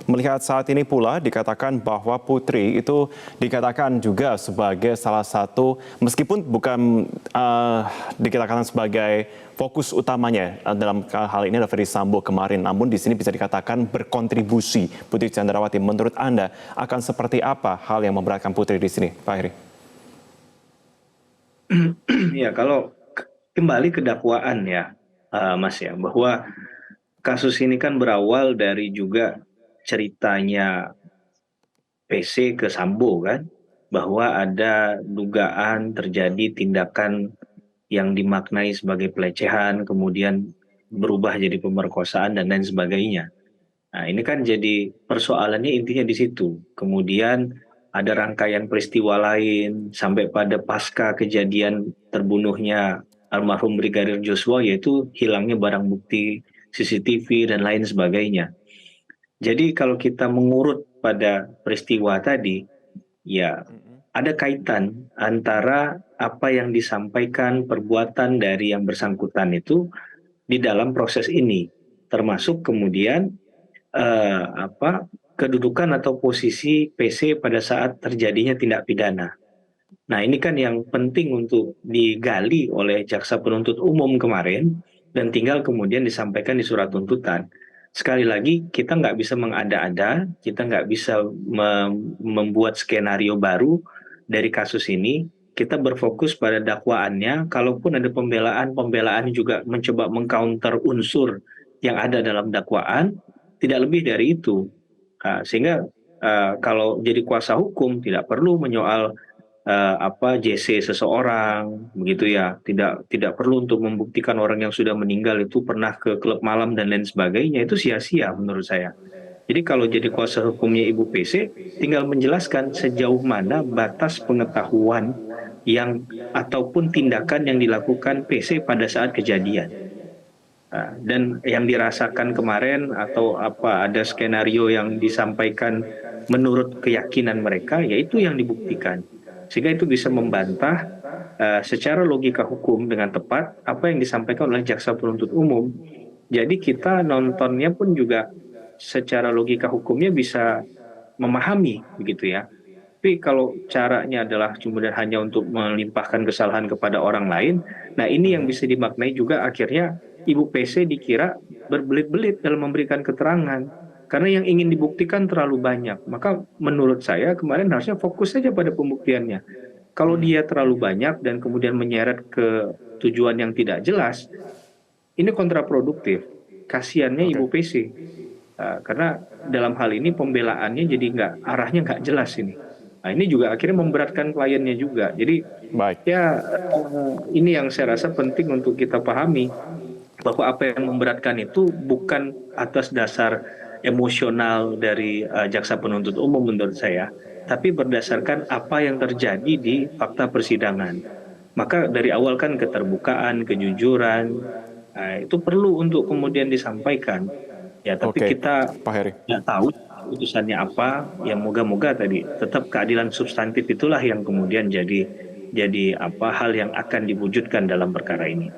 Melihat saat ini pula dikatakan bahwa Putri itu dikatakan juga sebagai salah satu, meskipun bukan dikatakan sebagai fokus utamanya dalam hal ini adalah Ferdy Sambo kemarin, namun di sini bisa dikatakan berkontribusi Putri Chandrawati. Menurut Anda akan seperti apa hal yang memberatkan Putri di sini, Pak Heri? Ya, kalau kembali ke dakwaan ya, Mas ya, bahwa kasus ini kan berawal dari juga ceritanya PC ke Sambo kan, bahwa ada dugaan terjadi tindakan yang dimaknai sebagai pelecehan, kemudian berubah jadi pemerkosaan dan lain sebagainya. Nah, ini kan jadi persoalannya intinya di situ. Kemudian ada rangkaian peristiwa lain sampai pada pasca kejadian terbunuhnya almarhum Brigadir Joshua, yaitu hilangnya barang bukti CCTV dan lain sebagainya. Jadi kalau kita mengurut pada peristiwa tadi, ya ada kaitan antara apa yang disampaikan perbuatan dari yang bersangkutan itu di dalam proses ini, termasuk kemudian kedudukan atau posisi PC pada saat terjadinya tindak pidana. Nah, ini kan yang penting untuk digali oleh jaksa penuntut umum kemarin dan tinggal kemudian disampaikan di surat tuntutan. Sekali lagi, kita nggak bisa mengada-ada, kita nggak bisa membuat skenario baru dari kasus ini. Kita berfokus pada dakwaannya, kalaupun ada pembelaan juga mencoba mengcounter unsur yang ada dalam dakwaan, tidak lebih dari itu. Sehingga kalau jadi kuasa hukum tidak perlu menyoal JC seseorang, begitu ya, tidak perlu untuk membuktikan orang yang sudah meninggal itu pernah ke klub malam dan lain sebagainya. Itu sia-sia menurut saya. Jadi kalau jadi kuasa hukumnya Ibu PC, tinggal menjelaskan sejauh mana batas pengetahuan yang ataupun tindakan yang dilakukan PC pada saat kejadian. Dan yang dirasakan kemarin atau ada skenario yang disampaikan menurut keyakinan mereka, yaitu yang dibuktikan. Sehingga itu bisa membantah secara logika hukum dengan tepat apa yang disampaikan oleh jaksa penuntut umum. Jadi kita nontonnya pun juga secara logika hukumnya bisa memahami, begitu ya. Tapi kalau caranya adalah kemudian hanya untuk melimpahkan kesalahan kepada orang lain, nah ini yang bisa dimaknai juga akhirnya Ibu PC dikira berbelit-belit dalam memberikan keterangan. Karena yang ingin dibuktikan terlalu banyak. Maka menurut saya kemarin harusnya fokus saja pada pembuktiannya. Kalau dia terlalu banyak dan kemudian menyeret ke tujuan yang tidak jelas, ini kontraproduktif. Kasiannya Ibu PC. Karena dalam hal ini pembelaannya jadi arahnya nggak jelas ini. Nah, ini juga akhirnya memberatkan kliennya juga. Jadi ini yang saya rasa penting untuk kita pahami, bahwa apa yang memberatkan itu bukan atas dasar emosional dari jaksa penuntut umum menurut saya, tapi berdasarkan apa yang terjadi di fakta persidangan. Maka dari awal kan keterbukaan, kejujuran, itu perlu untuk kemudian disampaikan. Ya, tapi kita nggak tahu putusannya apa. Yang moga-moga tadi tetap keadilan substantif itulah yang kemudian jadi hal yang akan diwujudkan dalam perkara ini.